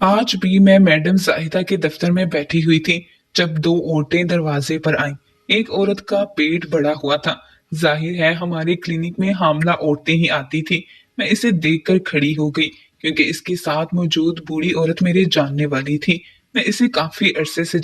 आज भी मैं मैडम जाहिदा के दफ्तर में बैठी हुई थी जब दो औरतें दरवाजे पर आईं। एक औरत का पेट बड़ा हुआ था। जाहिर है हमारे क्लिनिक में हामला औरतें ही आती थी। मैं इसे देखकर खड़ी हो गई क्योंकि इसके साथ मौजूद बूढ़ी औरत मेरे जानने वाली थी। मैं इसे काफी अरसे से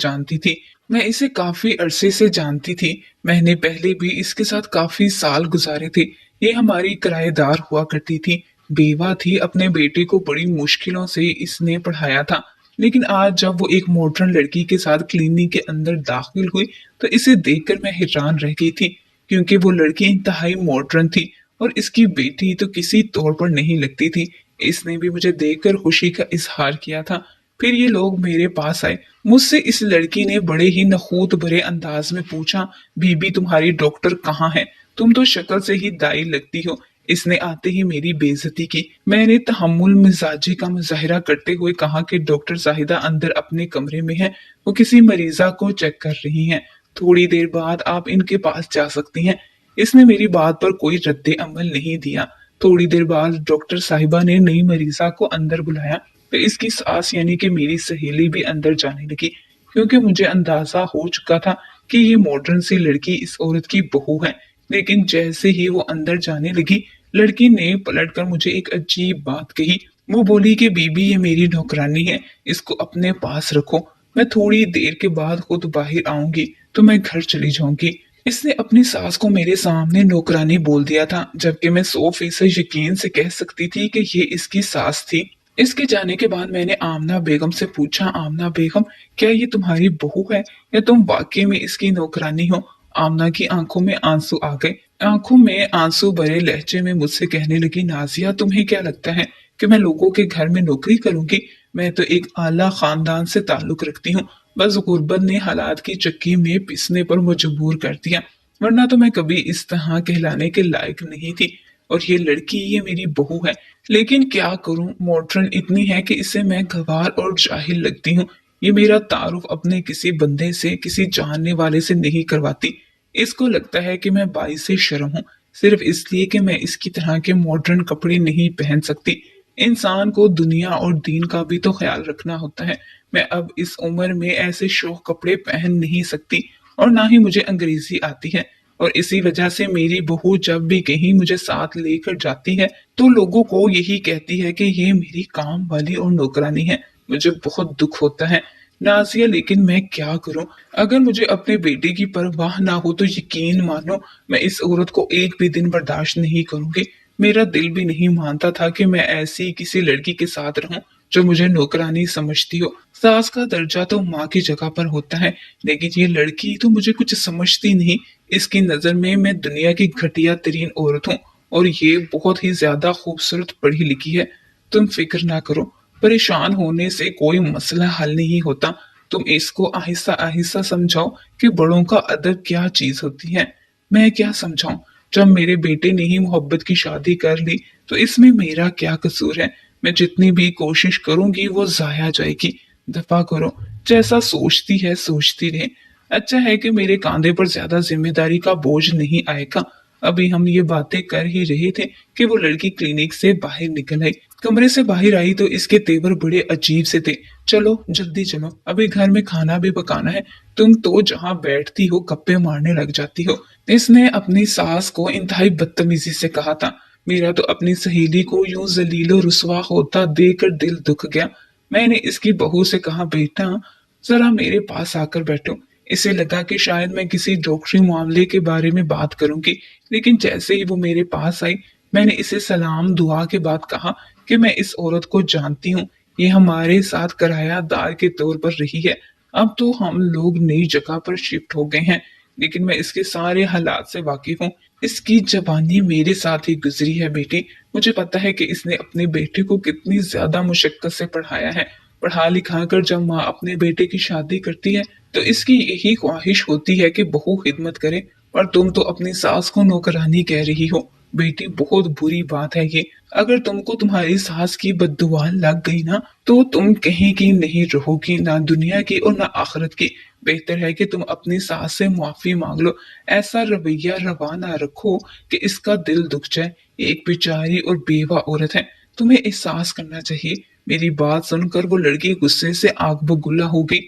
जानती थी। मैंने पहले भी इसके साथ काफी साल गुजारे थे। ये हमारी किराएदार हुआ करती थी। बेवा थी, अपने बेटे को बड़ी मुश्किलों से इसने पढ़ाया था। लेकिन आज जब वो एक मॉडर्न लड़की के साथ क्लिनिक के अंदर दाखिल हुई तो इसे देखकर मैं हैरान रह गई थी क्योंकि वो लड़की इंतहाई मॉडर्न थी और इसकी बेटी तो किसी तौर पर नहीं लगती थी। इसने भी मुझे देखकर खुशी का इजहार किया था। फिर ये लोग मेरे पास आए। मुझसे इस लड़की ने बड़े ही नखूत भरे अंदाज में पूछा, बीबी तुम्हारी डॉक्टर कहाँ है? तुम तो शक्ल से ही दाई लगती हो। इसने आते ही मेरी बेइज्जती की। मैंने तहम्मुल मिजाजी का मुजाहिरा करते हुए कहा कि डॉक्टर जाहिदा अंदर अपने कमरे में है, वो किसी मरीजा को चेक कर रही हैं। थोड़ी देर बाद आप इनके पास जा सकती हैं। इसने मेरी बात पर कोई रद्दे अमल नहीं दिया। थोड़ी देर बाद डॉक्टर साहिबा ने नई मरीजा को अंदर बुलाया। फिर इसकी सास यानी कि मेरी सहेली भी अंदर जाने लगी क्योंकि मुझे अंदाजा हो चुका था कि ये मॉडर्न सी लड़की इस औरत की बहू है। लेकिन जैसे ही वो अंदर जाने लगी, लड़की ने पलटकर मुझे एक अजीब बात कही। वो बोली कि बीबी ये मेरी नौकरानी है, इसको अपने पास रखो। मैं थोड़ी देर के बाद खुद बाहर आऊंगी तो मैं घर चली जाऊंगी। इसने अपनी सास को मेरे सामने नौकरानी बोल दिया था, जबकि मैं 100% यकीन से कह सकती थी कि ये इसकी सास थी। इसके जाने के बाद मैंने आमना बेगम से पूछा, आमना बेगम क्या ये तुम्हारी बहू है या तुम वाकई में इसकी नौकरानी हो? आमना की आंखों में आंसू आ गए। आंखों में आंसू भरे लहजे में मुझसे कहने लगी, नाजिया तुम्हें क्या लगता है कि मैं लोगों के घर में नौकरी करूंगी? मैं तो एक आला खानदान से ताल्लुक रखती हूँ। बस गुर्बत ने हालात की चक्की में पिसने पर मजबूर कर दिया, वरना तो मैं कभी इस तरह कहलाने के लायक नहीं थी। और ये लड़की ये मेरी बहू है। लेकिन क्या करूं, मॉडर्न इतनी है कि इसे मैं गवार और जाहिल लगती हूँ। ये मेरा तारुफ अपने किसी बंदे से, किसी जानने वाले से नहीं करवाती। इसको लगता है कि मैं बाइस से शर्म हूँ, सिर्फ इसलिए कि मैं इसकी तरह के मॉडर्न कपड़े नहीं पहन सकती। इंसान को दुनिया और दीन का भी तो ख्याल रखना होता है। मैं अब इस उम्र में ऐसे शौक कपड़े पहन नहीं सकती और ना ही मुझे अंग्रेजी आती है। और इसी वजह से मेरी बहू जब भी कहीं मुझे साथ लेकर जाती है तो लोगों को यही कहती है कि ये मेरी काम वाली और नौकरानी है। मुझे बहुत दुख होता है नाजिया, लेकिन मैं क्या करूं? अगर मुझे अपने बेटे की परवाह ना हो तो यकीन मानो मैं इस औरत को एक भी दिन बर्दाश्त नहीं करूंगी। मेरा दिल भी नहीं मानता था कि मैं ऐसी किसी लड़की के साथ रहूं जो मुझे नौकरानी समझती हो। सास का दर्जा तो माँ की जगह पर होता है, लेकिन ये लड़की तो मुझे कुछ समझती नहीं। इसकी नजर में मैं दुनिया की घटिया तरीन औरत हूँ और ये बहुत ही ज्यादा खूबसूरत पढ़ी लिखी है। तुम फिक्र ना करो, परेशान होने से कोई मसला हल नहीं होता। तुम इसको आहिस्ता आहिस्ता समझाओ कि बड़ों का अदब क्या चीज होती है। मैं क्या समझाऊं? जब मेरे बेटे ने ही मोहब्बत की शादी कर ली तो इसमें मेरा क्या कसूर है? मैं जितनी भी कोशिश करूंगी वो जाया जाएगी। दफा करो, जैसा सोचती है सोचती रहे। अच्छा है कि मेरे कांधे पर ज्यादा जिम्मेदारी का बोझ नहीं आएगा। अभी हम ये बातें कर ही रहे थे कि वो लड़की क्लिनिक से बाहर निकल आई। कमरे से बाहर आई तो इसके तेवर बड़े अजीब से थे। चलो जल्दी चलो, अभी घर में खाना भी पकाना है। तुम तो जहाँ बैठती हो गप्पे मारने लग जाती हो। इसने अपनी सास को इंतहाई बदतमीजी से कहा था। मेरा तो अपनी सहेली को यूं जलीलो रुसवा होता देखकर दिल दुख गया। मैंने इसकी बहू से कहा, बेटा जरा मेरे पास आकर बैठो। इसे लगा कि शायद मैं किसी डॉक्टरी मामले के बारे में बात करूंगी, लेकिन जैसे ही वो मेरे पास आई मैंने इसे सलाम दुआ के बाद कहा कि मैं इस औरत को जानती हूँ। ये हमारे साथ किरायादार के तौर पर रही है। अब तो हम लोग नई जगह पर शिफ्ट हो गए हैं, लेकिन मैं इसके सारे हालात से वाकिफ हूँ। इसकी जवानी मेरे साथ ही गुजरी है बेटी। मुझे पता है कि इसने अपने बेटे को कितनी ज्यादा मुशक्कत से पढ़ाया है। पढ़ा लिखा कर जब माँ अपने बेटे की शादी करती है तो इसकी यही ख्वाहिश होती है कि बहू खिदमत करे। पर तुम तो अपनी सास को नौकरानी कह रही हो। बेटी बहुत बुरी बात है ये। अगर तुमको तुम्हारी सास की बद्दुआ लग गई ना तो तुम कहीं की नहीं रहोगी, ना दुनिया की और ना आखिरत की। बेहतर है कि तुम अपनी सास से माफी मांग लो। ऐसा रवैया रवा ना रखो कि इसका दिल दुख जाए। एक बेचारी और बेवा औरत है, तुम्हें एहसास करना चाहिए। मेरी बात सुनकर वो लड़की गुस्से से आग बबूला हो गई।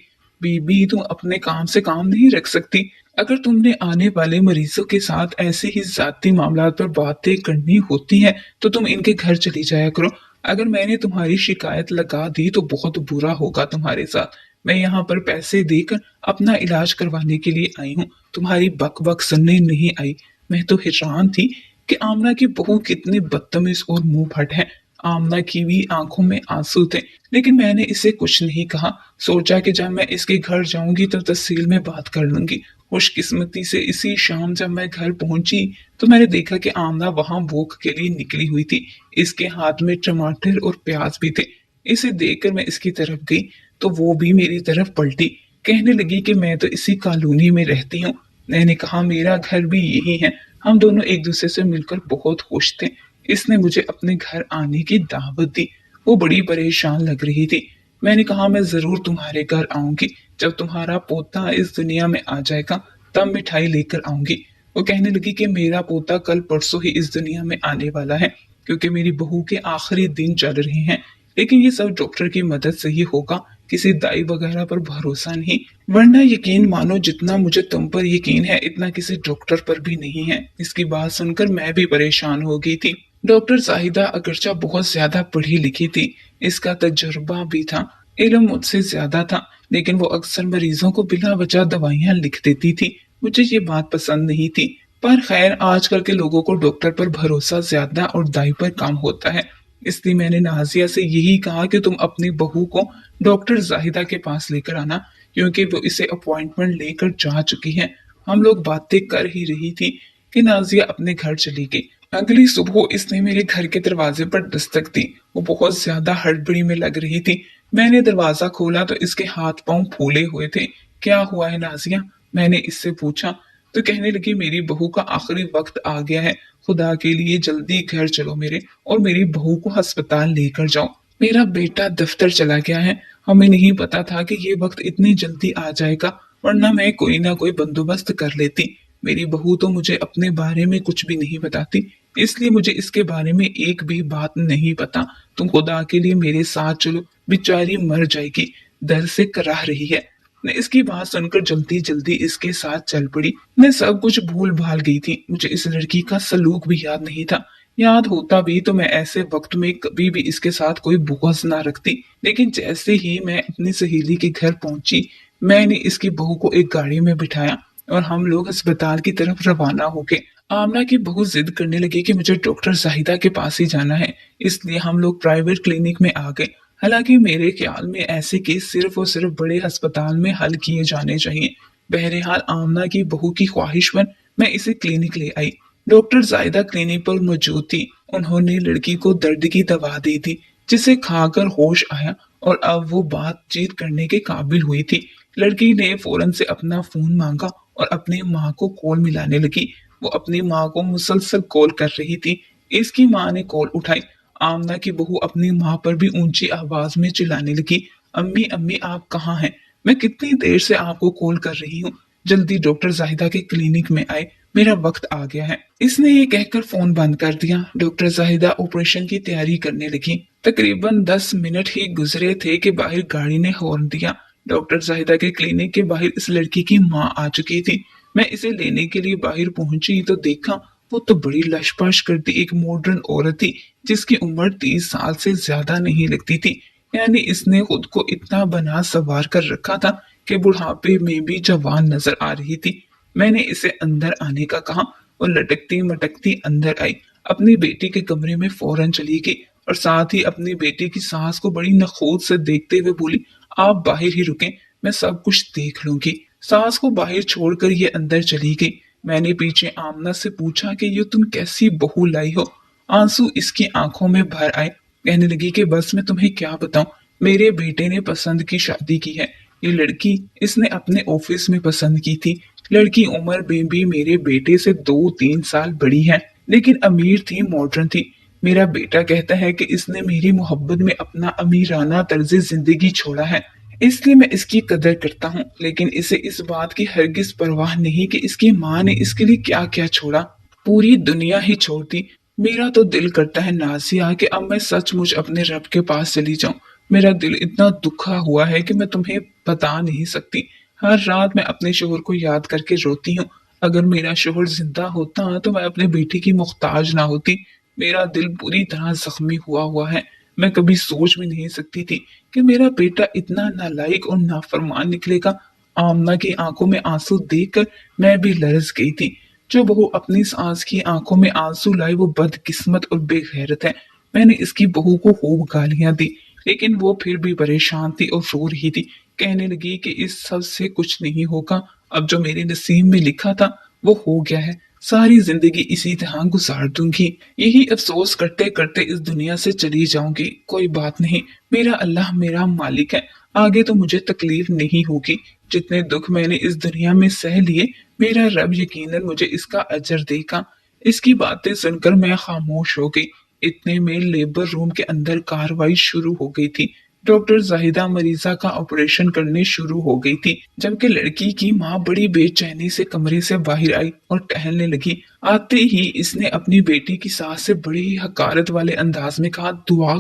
बीबी, तुम अपने काम से काम नहीं रख सकती? अगर तुमने आने वाले मरीजों के साथ ऐसे ही जाती मामलात पर बातें करनी होती हैं, तो तुम इनके घर चली जाया करो। अगर मैंने तुम्हारी शिकायत लगा दी तो बहुत बुरा होगा तुम्हारे साथ। मैं यहाँ पर पैसे देकर अपना इलाज करवाने के लिए आई हूँ, तुम्हारी बक बक सुनने नहीं आई। मैं तो हैरान थी कि आमना की बहू कितनी बदतमीज और मुंह फट है। आमना की भी आंखों में आंसू थे, लेकिन मैंने इसे कुछ नहीं कहा। सोचा कि जब मैं इसके घर जाऊंगी तो तहसील में बात कर लूंगी। खुशकिस्मती से इसी शाम जब मैं घर पहुंची तो मैंने देखा कि आमना वहां वोक के लिए निकली हुई थी। इसके हाथ में टमाटर और प्याज भी थे। इसे देखकर मैं इसकी तरफ गई तो वो भी मेरी तरफ पलटी। कहने लगी कि मैं तो इसी कॉलोनी में रहती हूँ। मैंने कहा मेरा घर भी यही है। हम दोनों एक दूसरे से मिलकर बहुत खुश थे। इसने मुझे अपने घर आने की दावत दी। वो बड़ी परेशान लग रही थी। मैंने कहा मैं जरूर तुम्हारे घर आऊंगी। जब तुम्हारा पोता इस दुनिया में आ जाएगा तब मिठाई लेकर आऊंगी। वो कहने लगी कि मेरा पोता कल परसों ही इस दुनिया में आने वाला है, क्योंकि मेरी बहू के आखिरी दिन चल रहे हैं। लेकिन ये सब डॉक्टर की मदद से ही होगा, किसी दाई वगैरह पर भरोसा नहीं। वरना यकीन मानो जितना मुझे तुम पर यकीन है इतना किसी डॉक्टर पर भी नहीं है। इसकी बात सुनकर मैं भी परेशान हो गई थी। डॉक्टर जाहिदा अगरचा बहुत ज्यादा पढ़ी लिखी थी, इसका तजुर्बा भी था, इल्म मुझसे ज्यादा था, लेकिन वो अक्सर मरीजों को बिला वजह दवाइयां लिख देती थी। मुझे ये बात पसंद नहीं थी। पर खैर आजकल के लोगों को डॉक्टर पर भरोसा ज्यादा और दाई पर काम होता है। इसलिए मैंने नाजिया से यही कहा कि तुम अपनी बहू को डॉक्टर जाहिदा के पास लेकर आना, क्योंकि वो इसे अपॉइंटमेंट लेकर जा चुकी है। हम लोग बातें कर ही रही थी कि नाजिया अपने घर चली गई। अगली सुबह इसने मेरे घर के दरवाजे पर दस्तक दी। वो बहुत ज्यादा हड़बड़ी में लग रही थी। मैंने दरवाजा खोला तो इसके हाथ पांव फूले हुए थे। क्या हुआ है नाजिया? मैंने इससे पूछा तो कहने लगी मेरी बहू का आखिरी वक्त आ गया है। खुदा के लिए जल्दी घर चलो मेरे, और मेरी बहू को अस्पताल लेकर जाओ। मेरा बेटा दफ्तर चला गया है। हमें नहीं पता था कि ये वक्त इतनी जल्दी आ जाएगा, वरना मैं कोई ना कोई बंदोबस्त कर लेती। मेरी बहू तो मुझे अपने बारे में कुछ भी नहीं बताती, इसलिए मुझे इसके बारे में एक भी बात नहीं पता। तुम खुदा के लिए मेरे साथ चलो, बेचारी मर जाएगी, दर्द से कराह रही है। मैं इसकी बात सुनकर जल्दी जल्दी इसके साथ चल पड़ी। मैं सब कुछ भूल भाल गई थी। मुझे इस लड़की का सलूक भी याद नहीं था। याद होता भी तो मैं ऐसे वक्त में कभी भी इसके साथ कोई बुग़्ज़ ना रखती। लेकिन जैसे ही मैं अपनी सहेली के घर पहुंची, मैंने इसकी बहू को एक गाड़ी में बिठाया और हम लोग अस्पताल की तरफ रवाना हो गए। आमना की बहू जिद करने लगी कि मुझे डॉक्टर जाहिदा के पास ही जाना है, इसलिए हम लोग प्राइवेट क्लिनिक में आ गए। हालांकि मेरे ख्याल में ऐसे केस सिर्फ और सिर्फ बड़े अस्पताल में हल किए जाने चाहिए। बहरहाल आमना की बहू की ख्वाहिश पर मैं इसे क्लिनिक ले आई। डॉक्टर जाहिदा क्लिनिक पर मौजूद थी। उन्होंने लड़की को दर्द की दवा दी थी, जिसे खाकर होश आया और अब वो बातचीत करने के काबिल हुई थी। लड़की ने फौरन से अपना फोन मांगा और अपनी माँ को कॉल मिलाने लगी। वो अपनी माँ को मुसलसल कॉल कर रही थी। इसकी माँ ने कॉल उठाई। आमना की बहू अपनी माँ पर भी ऊंची आवाज में चिल्लाने लगी, अम्मी अम्मी आप कहाँ हैं? मैं कितनी देर से आपको कॉल कर रही हूँ। जल्दी डॉक्टर जाहिदा के क्लिनिक में आए, मेरा वक्त आ गया है। इसने ये कहकर फोन बंद कर दिया। डॉक्टर जाहिदा ऑपरेशन की तैयारी करने लगी। तकरीबन 10 मिनट ही गुजरे थे कि बाहर गाड़ी ने हॉर्न दिया। डॉक्टर जाहिदा के क्लिनिक के बाहर इस लड़की की माँ आ चुकी थी। मैं इसे लेने के लिए बाहर पहुंची तो देखा वो तो बड़ी लशपश करती एक मॉडर्न औरत थी, जिसकी उम्र 30 साल से ज्यादा नहीं लगती थी। यानी इसने खुद को इतना बना सवार कर रखा था कि बुढ़ापे में भी जवान नजर आ रही थी। मैंने इसे अंदर आने का कहा और लटकती मटकती अंदर आई। अपनी बेटी के कमरे में फौरन चली गई और साथ ही अपनी बेटी की सास को बड़ी नखोद से देखते हुए बोली, आप बाहर ही रुकें, मैं सब कुछ देख लूंगी। सास को बाहर छोड़कर ये अंदर चली गई। मैंने पीछे आमना से पूछा कि ये तुम कैसी बहू लाई हो? आंसू इसकी आंखों में भर आए। कहने लगी कि बस मैं तुम्हें क्या बताऊं, मेरे बेटे ने पसंद की शादी की है। ये लड़की इसने अपने ऑफिस में पसंद की थी। लड़की उम्र में भी मेरे बेटे से 2-3 साल बड़ी है, लेकिन अमीर थी, मॉडर्न थी। मेरा बेटा कहता है कि इसने मेरी मोहब्बत में अपना अमीराना तर्ज जिंदगी छोड़ा है, इसलिए मैं इसकी कदर करता हूँ। लेकिन इसे इस बात की हरगिज परवाह नहीं कि इसकी माँ ने इसके लिए क्या क्या छोड़ा। पूरी दुनिया ही छोड़ दी, मेरा तो दिल करता है नाज़िया कि अब मैं सचमुच अपने रब के पास चली जाऊं। मेरा दिल इतना दुखा हुआ है कि मैं तुम्हें बता नहीं सकती। हर रात मैं अपने शोहर को याद करके रोती हूँ। अगर मेरा शोहर जिंदा होता तो मैं अपने बेटी की मुख्ताज ना होती। मेरा दिल बुरी तरह जख्मी हुआ हुआ है। मैं कभी सोच भी नहीं सकती थी कि मेरा बेटा इतना नालायक और नाफरमान निकलेगा। आमना की आंखों में आंसू देखकर मैं भी लरस गई थी। जो बहू अपनी सास की आंखों में आंसू लाई वो बदकिस्मत और बेगैरत है। मैंने इसकी बहू को खूब गालियां दी, लेकिन वो फिर भी परेशान थी और रो रही थी। कहने लगी कि इस सब से कुछ नहीं होगा। अब जो मेरे नसीब में लिखा था वो हो गया है। सारी जिंदगी इसी तरह गुजार दूंगी। यही अफसोस करते करते इस दुनिया से चली जाऊंगी। कोई बात नहीं, मेरा अल्लाह मेरा मालिक है। आगे तो मुझे तकलीफ नहीं होगी। जितने दुख मैंने इस दुनिया में सह लिए, मेरा रब यकीनन मुझे इसका अजर देगा। इसकी बातें सुनकर मैं खामोश हो गई। इतने में लेबर रूम के अंदर कार्रवाई शुरू हो गई थी। डॉक्टर जाहिदा मरीजा का ऑपरेशन करने शुरू हो गई थी, जबकि लड़की की माँ बड़ी बेचैनी से कमरे से बाहर आई और टहलने लगी। आते ही इसने अपनी बेटी की सास से बड़ी ही हकारत वाले अंदाज में कहा, दुआ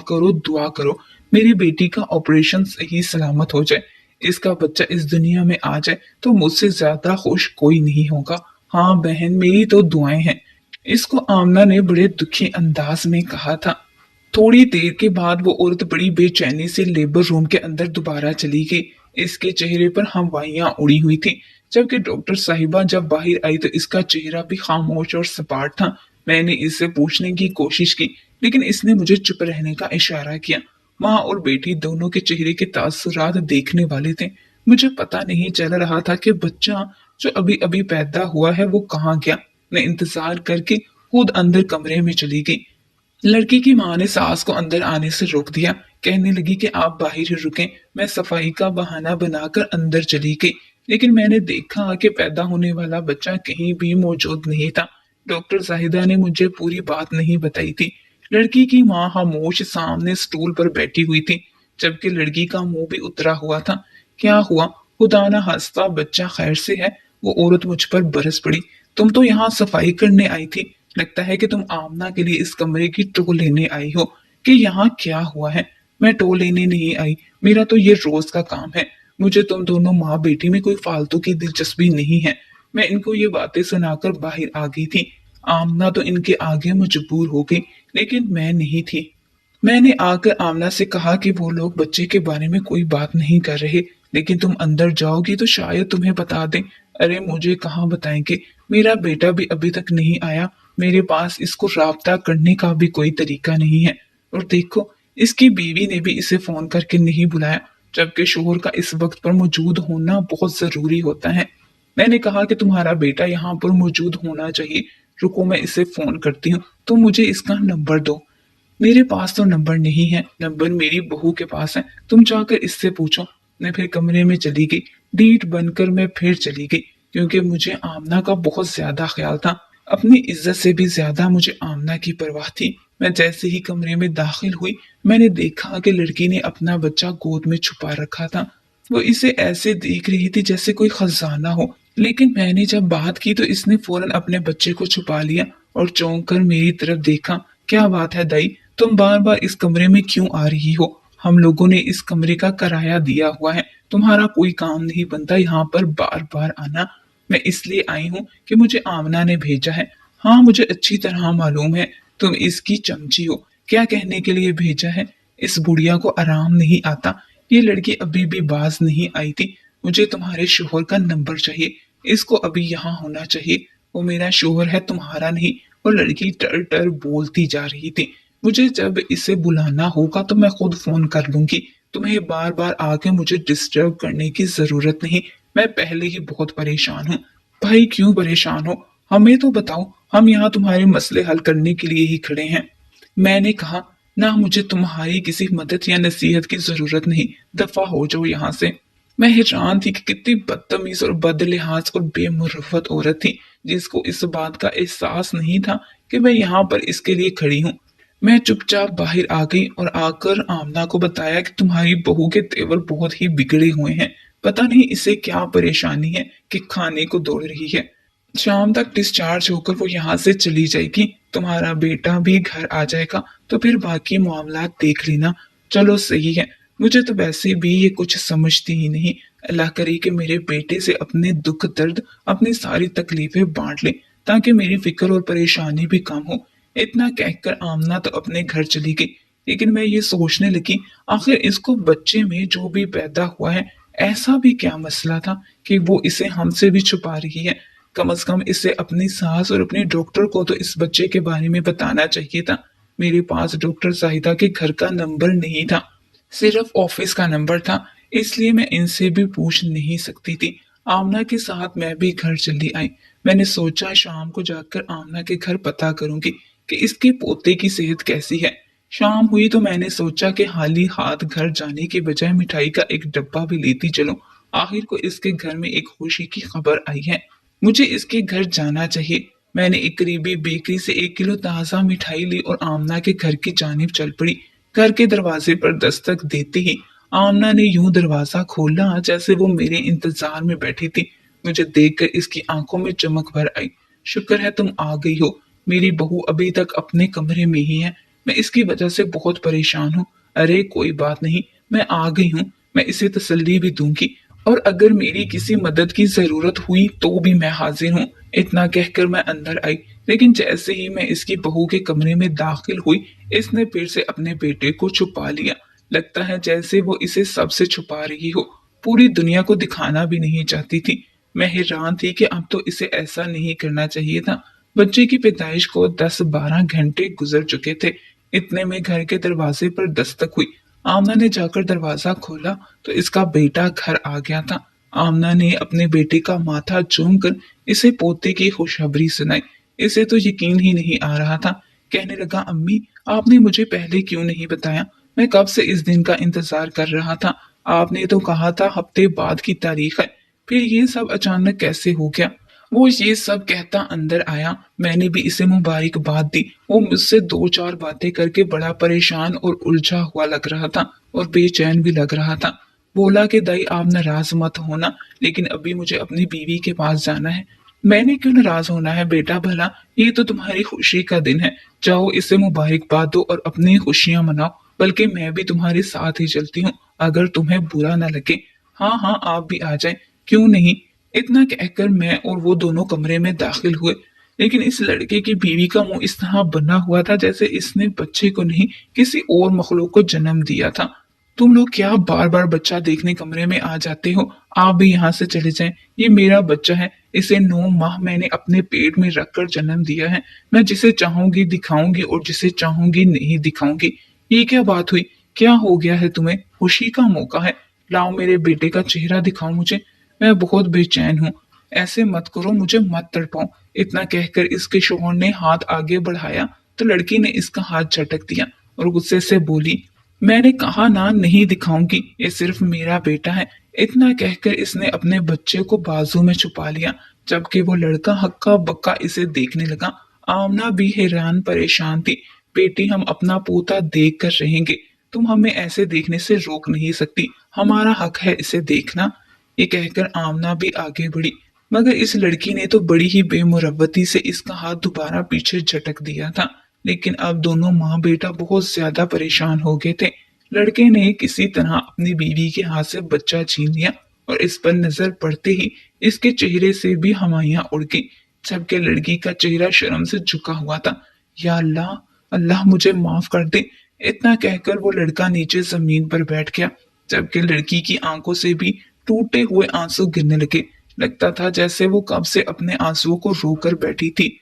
करो, मेरी बेटी का ऑपरेशन सही सलामत हो जाए। इसका बच्चा इस दुनिया में आ जाए तो मुझसे ज्यादा खुश कोई नहीं होगा। हाँ बहन, मेरी तो दुआएं हैं। इसको आमना ने बड़े दुखी अंदाज में कहा था। थोड़ी देर के बाद वो औरत बड़ी बेचैनी से लेबर रूम के अंदर दोबारा चली गई। इसके चेहरे पर हवाइयां उड़ी हुई थी। जबकि डॉक्टर साहिबा जब बाहर आई तो इसका चेहरा भी खामोश और सपाट था। मैंने इससे पूछने की कोशिश की, लेकिन इसने मुझे चुप रहने का इशारा किया। माँ और बेटी दोनों के चेहरे के तासुरात देखने वाले थे। मुझे पता नहीं चल रहा था कि बच्चा जो अभी अभी पैदा हुआ है वो कहाँ गया। मैं इंतजार करके खुद अंदर कमरे में चली गई। लड़की की माँ ने सास को अंदर आने से रोक दिया। कहने लगी कि आप बाहर ही रुकें। मैं सफाई का बहाना बनाकर अंदर चली गई, लेकिन मैंने देखा कि पैदा होने वाला बच्चा कहीं भी मौजूद नहीं था। डॉक्टर जाहिदा ने मुझे पूरी बात नहीं बताई थी। लड़की की माँ खामोश सामने स्टूल पर बैठी हुई थी, जबकि लड़की का मुंह भी उतरा हुआ था। क्या हुआ? खुदा ना हंसता बच्चा खैर से है? वो औरत मुझ पर बरस पड़ी। तुम तो यहाँ सफाई करने आई थी। लगता है कि तुम आमना के लिए इस कमरे की टो लेने आई हो। कि यहाँ क्या हुआ है? मैं टो लेने नहीं आई। मेरा तो ये रोज का काम है। मुझे तुम दोनों माँ बेटी में कोई फालतू की दिलचस्पी नहीं है। मैं इनको ये बातें सुनाकर बाहर आ गई थी। आमना तो इनके आगे मजबूर हो गई, लेकिन मैं नहीं थी। मैंने आकर आमना से कहा कि वो लोग बच्चे के बारे में कोई बात नहीं कर रहे, लेकिन तुम अंदर जाओगी तो शायद तुम्हें बता दें। अरे मुझे कहाँ बताएंगे? मेरा बेटा भी अभी तक नहीं आया। मेरे पास इसको राब्ता करने का भी कोई तरीका नहीं है। और देखो, इसकी बीवी ने भी इसे फोन करके नहीं बुलाया, जबकि शोहर का इस वक्त पर मौजूद होना बहुत जरूरी होता है। मैंने कहा कि तुम्हारा बेटा यहाँ पर मौजूद होना चाहिए। रुको, मैं इसे फोन करती हूँ, तुम मुझे इसका नंबर दो। मेरे पास तो नंबर नहीं है। नंबर मेरी बहू के पास है, तुम जाकर इससे पूछो। मैं फिर कमरे में चली गई। डीठ बनकर मैं फिर चली गई, क्योंकि मुझे आमना का बहुत ज्यादा ख्याल था। अपनी इज्जत से भी ज्यादा मुझे आमना की परवाह थी। मैं जैसे ही कमरे में दाखिल हुई, मैंने देखा कि लड़की ने अपना बच्चा गोद में छुपा रखा था। वो इसे ऐसे देख रही थी जैसे कोई खजाना हो। लेकिन मैंने जब बात की तो इसने फौरन अपने बच्चे को छुपा लिया और चौंक कर मेरी तरफ देखा। क्या बात है दाई, तुम बार बार इस कमरे में क्यों आ रही हो? हम लोगों ने इस कमरे का किराया दिया हुआ है। तुम्हारा कोई काम नहीं बनता यहाँ पर बार बार आना। मैं इसलिए आई हूँ कि मुझे आमना ने भेजा है। हाँ, मुझे अच्छी तरह मालूम है तुम इसकी चमची हो। क्या कहने के लिए भेजा है? इस बुढ़िया को आराम नहीं आता। ये लड़की अभी भी बाज नहीं आई थी। मुझे तुम्हारे शोहर का नंबर चाहिए। इसको अभी यहाँ होना चाहिए। वो मेरा शोहर है, तुम्हारा नहीं। वो लड़की टर टर बोलती जा रही थी। मुझे जब इसे बुलाना होगा तो मैं खुद फोन कर लूंगी। तुम्हें बार बार आके मुझे डिस्टर्ब करने की जरूरत नहीं। मैं पहले ही बहुत परेशान हूँ। भाई क्यों परेशान हो? हमें तो बताओ, हम यहाँ तुम्हारे मसले हल करने के लिए ही खड़े हैं। मैंने कहा, ना मुझे तुम्हारी किसी मदद या नसीहत की जरूरत नहीं। दफा हो जाओ यहाँ से। मैं हैरान थी कि कितनी बदतमीज और बदलिहाज और बेमुरवत औरत थी, जिसको इस बात का एहसास नहीं था कि मैं यहाँ पर इसके लिए खड़ी हूँ। मैं चुपचाप बाहर आ गई और आकर आमना को बताया कि तुम्हारी बहू के तेवर बहुत ही बिगड़े हुए हैं। पता नहीं इसे क्या परेशानी है कि खाने को दौड़ रही है। शाम तक डिस्चार्ज होकर वो यहाँ से चली जाएगी, तुम्हारा बेटा भी घर आ जाएगा, तो फिर बाकी मामला देख लेना। चलो सही है, मुझे तो वैसे भी ये कुछ समझती ही नहीं। अल्लाह करे कि मेरे बेटे से अपने दुख दर्द, अपनी सारी तकलीफें बांट ले, ताकि मेरी फिक्र और परेशानी भी कम हो। इतना कहकर आमना तो अपने घर चली गई, लेकिन मैं ये सोचने लगी, आखिर इसको बच्चे में जो भी पैदा हुआ है, ऐसा भी क्या मसला था कि वो इसे हमसे भी छुपा रही है। कम से कम इसे अपनी सास और अपने डॉक्टर को तो इस बच्चे के बारे में बताना चाहिए था। मेरे पास डॉक्टर जाहिदा के घर का नंबर नहीं था, सिर्फ ऑफिस का नंबर था, इसलिए मैं इनसे भी पूछ नहीं सकती थी। आमना के साथ मैं भी घर चली आई। मैंने सोचा शाम को जाकर आमना के घर पता करूंगी कि इसके पोते की सेहत कैसी है। शाम हुई तो मैंने सोचा कि खाली हाथ घर जाने के बजाय मिठाई का एक डब्बा भी लेती चलो। आखिर को इसके घर में एक खुशी की खबर आई है, मुझे इसके घर जाना चाहिए। मैंने एक करीबी बेकरी से 1 किलो ताज़ा मिठाई ली और आमना के घर की जानिब चल पड़ी। घर के दरवाजे पर दस्तक देते ही आमना ने यूं दरवाजा खोला जैसे वो मेरे इंतजार में बैठी थी। मुझे देखकर इसकी आंखों में चमक भर आई। शुक्र है तुम आ गई हो। मेरी बहू अभी तक अपने कमरे में ही है। मैं इसकी वजह से बहुत परेशान हूँ। अरे कोई बात नहीं, मैं आ गई हूँ। मैं इसे तसल्ली भी दूंगी, और अगर मेरी किसी मदद की जरूरत हुई तो भी मैं हाजिर हूँ। इतना कहकर मैं अंदर आई, लेकिन जैसे ही मैं इसकी बहू के कमरे में दाखिल हुई, इसने फिर से अपने बेटे को छुपा लिया। लगता है जैसे वो इसे सबसे छुपा रही हो, पूरी दुनिया को दिखाना भी नहीं चाहती थी। मैं हैरान थी कि अब तो इसे ऐसा नहीं करना चाहिए था। बच्चे की पैदाइश को 10-12 घंटे गुजर चुके थे। इतने में घर के दरवाजे पर दस्तक हुई। आमना ने जाकर दरवाजा खोला तो इसका बेटा घर आ गया था। आमना ने अपने बेटे का माथा चूम कर इसे पोते की खुशखबरी सुनाई। इसे तो यकीन ही नहीं आ रहा था। कहने लगा, अम्मी आपने मुझे पहले क्यों नहीं बताया? मैं कब से इस दिन का इंतजार कर रहा था। आपने तो कहा था हफ्ते बाद की तारीख है, फिर ये सब अचानक कैसे हो गया? वो ये सब कहता अंदर आया। मैंने भी इसे मुबारकबाद दी। वो मुझसे 2-4 बातें करके बड़ा परेशान और उलझा हुआ लग रहा था और बेचैन भी लग रहा था। बोला कि दाई आप नाराज मत होना, लेकिन अभी मुझे अपनी बीवी के पास जाना है। मैंने क्यों नाराज होना है बेटा, भला ये तो तुम्हारी खुशी का दिन है। जाओ इसे मुबारकबाद दो और अपनी खुशियां मनाओ। बल्कि मैं भी तुम्हारे साथ ही चलती हूँ, अगर तुम्हें बुरा ना लगे। हाँ हाँ, आप भी आ जाए, क्यों नहीं? इतना कहकर मैं और वो दोनों कमरे में दाखिल हुए। लेकिन इस लड़के की बीवी का मुंह इस तरह बना हुआ था जैसे इसने बच्चे को नहीं, किसी और मखलूक को जन्म दिया था। तुम लोग क्या बार बार बच्चा देखने कमरे में आ जाते हो? आप भी यहाँ से चले जाएं। ये मेरा बच्चा है। इसे 9 माह मैंने अपने पेट में रखकर जन्म दिया है। मैं जिसे चाहूंगी दिखाऊंगी और जिसे चाहूंगी नहीं दिखाऊंगी। ये क्या बात हुई? क्या हो गया है तुम्हें? खुशी का मौका है, लाओ मेरे बेटे का चेहरा दिखाओ मुझे। मैं बहुत बेचैन हूँ। ऐसे मत करो, मुझे मत तड़पाओ। इतना कहकर इसके शौहर ने हाथ आगे बढ़ाया तो लड़की ने इसका हाथ झटक दिया और गुस्से से बोली, मैंने कहा ना नहीं दिखाऊंगी, ये सिर्फ मेरा बेटा है। इतना कहकर इसने अपने बच्चे को बाजू में छुपा लिया, जबकि वो लड़का हक्का बक्का इसे देखने लगा। आमना भी हैरान परेशान थी। बेटी हम अपना पोता देख कर रहेंगे, तुम हमें ऐसे देखने से रोक नहीं सकती, हमारा हक है इसे देखना। ये कहकर आमना भी आगे बढ़ी, मगर इस लड़की ने तो बड़ी ही बेमुरव्वती से इसका हाथ दोबारा पीछे झटक दिया था। लेकिन अब दोनों माँ बेटा बहुत ज्यादा परेशान हो गए थे। लड़के ने किसी तरह अपनी बीवी के हाथ से बच्चा छीन लिया और इस पर नजर पड़ते ही इसके चेहरे से भी हमाइयां उड़ गई, जबकि लड़की का चेहरा शर्म से झुका हुआ था। या अल्लाह, अल्लाह मुझे माफ कर दे। इतना कहकर वो लड़का नीचे जमीन पर बैठ गया, जबकि लड़की की आंखों से भी टूटे हुए आंसू गिरने लगे। लगता था जैसे वो कब से अपने आंसुओं को रोकर बैठी थी।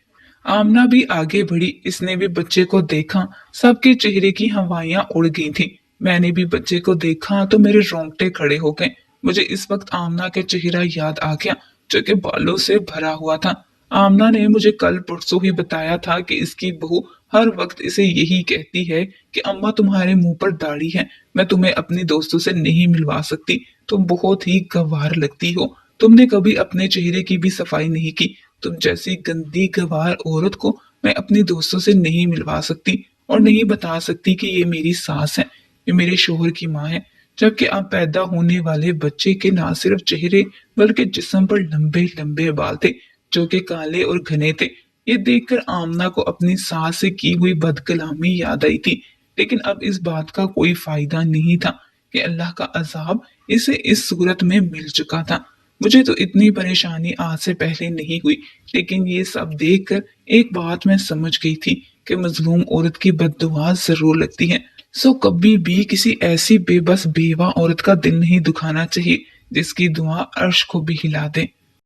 आमना भी आगे बढ़ी, इसने भी बच्चे को देखा। सबके चेहरे की हवाइयां उड़ गई थी। मैंने भी बच्चे को देखा तो मेरे रोंगटे खड़े हो गए। मुझे इस वक्त आमना का चेहरा याद आ गया, जो कि बालों से भरा हुआ था। आमना ने मुझे कल परसों ही बताया था कि इसकी बहू हर वक्त इसे यही कहती है कि अम्मा तुम्हारे मुंह पर दाढ़ी है, मैं तुम्हें अपनी दोस्तों से नहीं मिलवा सकती, तुम बहुत ही गंवार लगती हो, तुमने कभी अपने चेहरे की भी सफाई नहीं की, तुम जैसी गंदी गंवार औरत को मैं अपनी दोस्तों से नहीं मिलवा सकती और नहीं बता सकती कि ये मेरी सास है, ये मेरे शोहर की माँ है। जबकि अब पैदा होने वाले बच्चे के न सिर्फ चेहरे बल्कि जिस्म पर लंबे लंबे बाल थे, जो कि काले और घने थे। ये देखकर आमना को अपनी सास से की हुई बदकलामी याद आई थी, लेकिन अब इस बात का कोई फायदा नहीं था कि अल्लाह का अजाब इसे इस सूरत में मिल चुका था। मुझे तो इतनी परेशानी आज से पहले नहीं हुई, लेकिन ये सब देखकर एक बात मैं समझ गई थी कि मजलूम औरत की बद्दुआ जरूर लगती है। सो कभी भी किसी ऐसी बेबस बेवा औरत का दिल नहीं दुखाना चाहिए जिसकी दुआ अर्श को भी हिला दे।